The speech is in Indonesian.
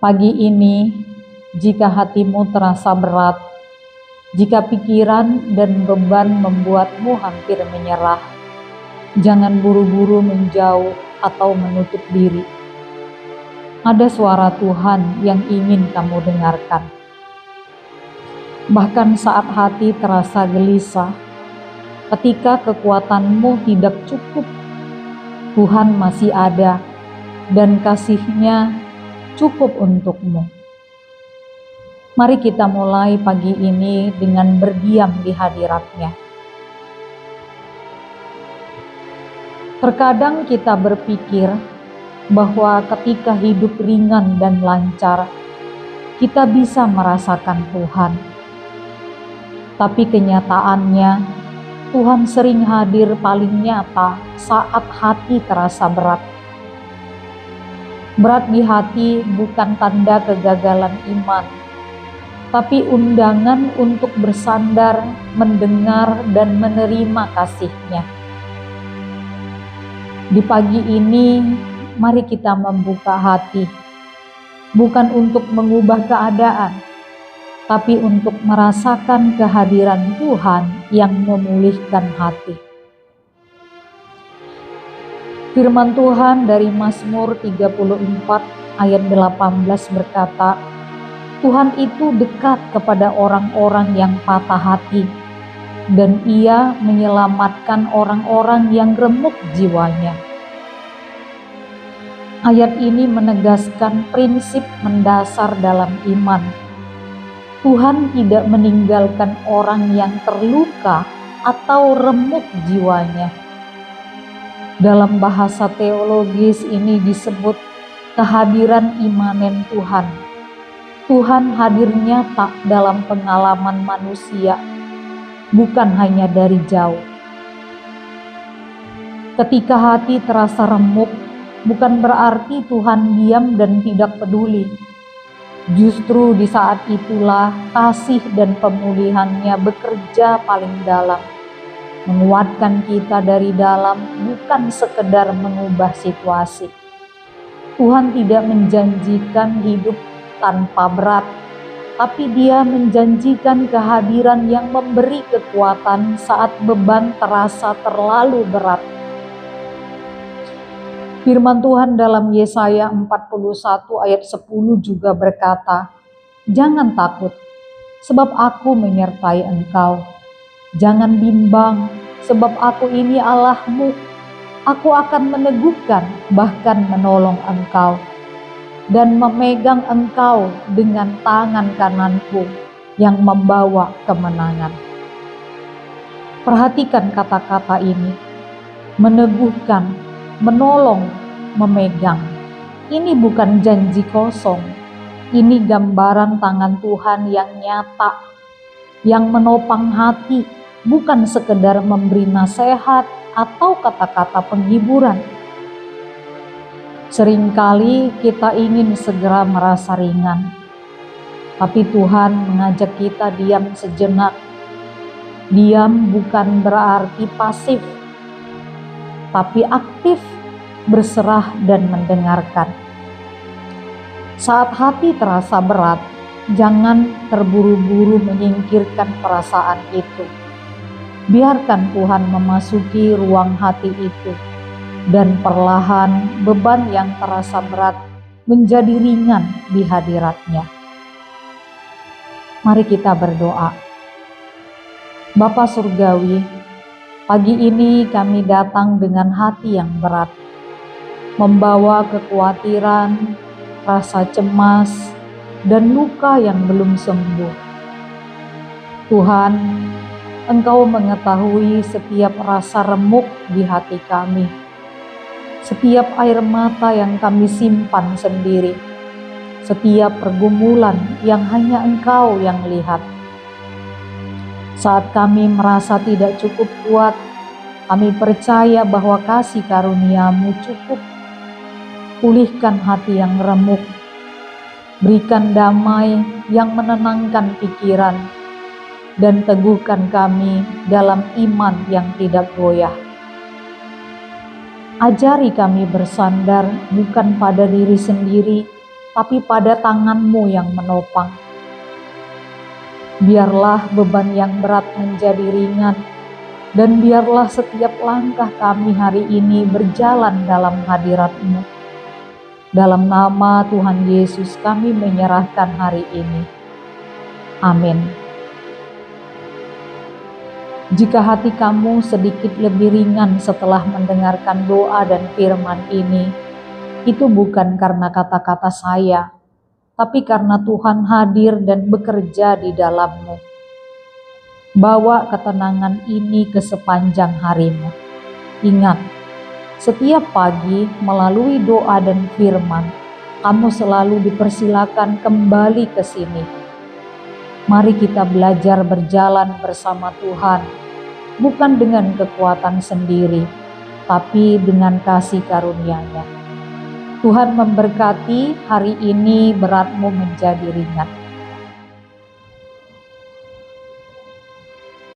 Pagi ini, jika hatimu terasa berat, jika pikiran dan beban membuatmu hampir menyerah, jangan buru-buru menjauh atau menutup diri. Ada suara Tuhan yang ingin kamu dengarkan. Bahkan saat hati terasa gelisah, ketika kekuatanmu tidak cukup, Tuhan masih ada dan kasih-Nya cukup untukmu. Mari kita mulai pagi ini dengan berdiam di hadirat-Nya. Terkadang kita berpikir bahwa ketika hidup ringan dan lancar, kita bisa merasakan Tuhan. Tapi kenyataannya, Tuhan sering hadir paling nyata saat hati terasa berat. Berat di hati bukan tanda kegagalan iman, tapi undangan untuk bersandar, mendengar, dan menerima kasih-Nya. Di pagi ini, mari kita membuka hati, bukan untuk mengubah keadaan, tapi untuk merasakan kehadiran Tuhan yang memulihkan hati. Firman Tuhan dari Mazmur 34 ayat 18 berkata, Tuhan itu dekat kepada orang-orang yang patah hati, dan Ia menyelamatkan orang-orang yang remuk jiwanya. Ayat ini menegaskan prinsip mendasar dalam iman. Tuhan tidak meninggalkan orang yang terluka atau remuk jiwanya. Dalam bahasa teologis ini disebut kehadiran imanen Tuhan. Tuhan hadir nyata dalam pengalaman manusia, bukan hanya dari jauh. Ketika hati terasa remuk, bukan berarti Tuhan diam dan tidak peduli. Justru di saat itulah kasih dan pemulihan-Nya bekerja paling dalam, menguatkan kita dari dalam, bukan sekedar mengubah situasi. Tuhan tidak menjanjikan hidup tanpa berat, tapi Dia menjanjikan kehadiran yang memberi kekuatan saat beban terasa terlalu berat. Firman Tuhan dalam Yesaya 41 ayat 10 juga berkata, "Jangan takut, sebab Aku menyertai engkau. Jangan bimbang, sebab Aku ini Allah-mu. Aku akan meneguhkan, bahkan menolong engkau, dan memegang engkau dengan tangan kananku yang membawa kemenangan." Perhatikan kata-kata ini, meneguhkan, menolong, memegang. Ini bukan janji kosong, ini gambaran tangan Tuhan yang nyata, yang menopang hati, bukan sekedar memberi nasihat atau kata-kata penghiburan. Seringkali kita ingin segera merasa ringan, tapi Tuhan mengajak kita diam sejenak. Diam bukan berarti pasif, tapi aktif, berserah dan mendengarkan. Saat hati terasa berat, jangan terburu-buru menyingkirkan perasaan itu. Biarkan Tuhan memasuki ruang hati itu, dan perlahan beban yang terasa berat menjadi ringan di hadirat-Nya. Mari kita berdoa. Bapa Surgawi, pagi ini kami datang dengan hati yang berat, membawa kekhawatiran, rasa cemas, dan luka yang belum sembuh. Tuhan, Engkau mengetahui setiap rasa remuk di hati kami, setiap air mata yang kami simpan sendiri, setiap pergumulan yang hanya Engkau yang lihat. Saat kami merasa tidak cukup kuat, kami percaya bahwa kasih karunia-Mu cukup. Pulihkan hati yang remuk, berikan damai yang menenangkan pikiran, dan teguhkan kami dalam iman yang tidak goyah. Ajari kami bersandar bukan pada diri sendiri, tapi pada tangan-Mu yang menopang. Biarlah beban yang berat menjadi ringan, dan biarlah setiap langkah kami hari ini berjalan dalam hadirat-Mu. Dalam nama Tuhan Yesus kami menyerahkan hari ini. Amin. Jika hati kamu sedikit lebih ringan setelah mendengarkan doa dan firman ini, itu bukan karena kata-kata saya, tapi karena Tuhan hadir dan bekerja di dalammu. Bawa ketenangan ini ke sepanjang harimu. Ingat, setiap pagi melalui doa dan firman, kamu selalu dipersilakan kembali ke sini. Mari kita belajar berjalan bersama Tuhan, bukan dengan kekuatan sendiri, tapi dengan kasih karunia-Nya. Tuhan memberkati hari ini, beratmu menjadi ringan.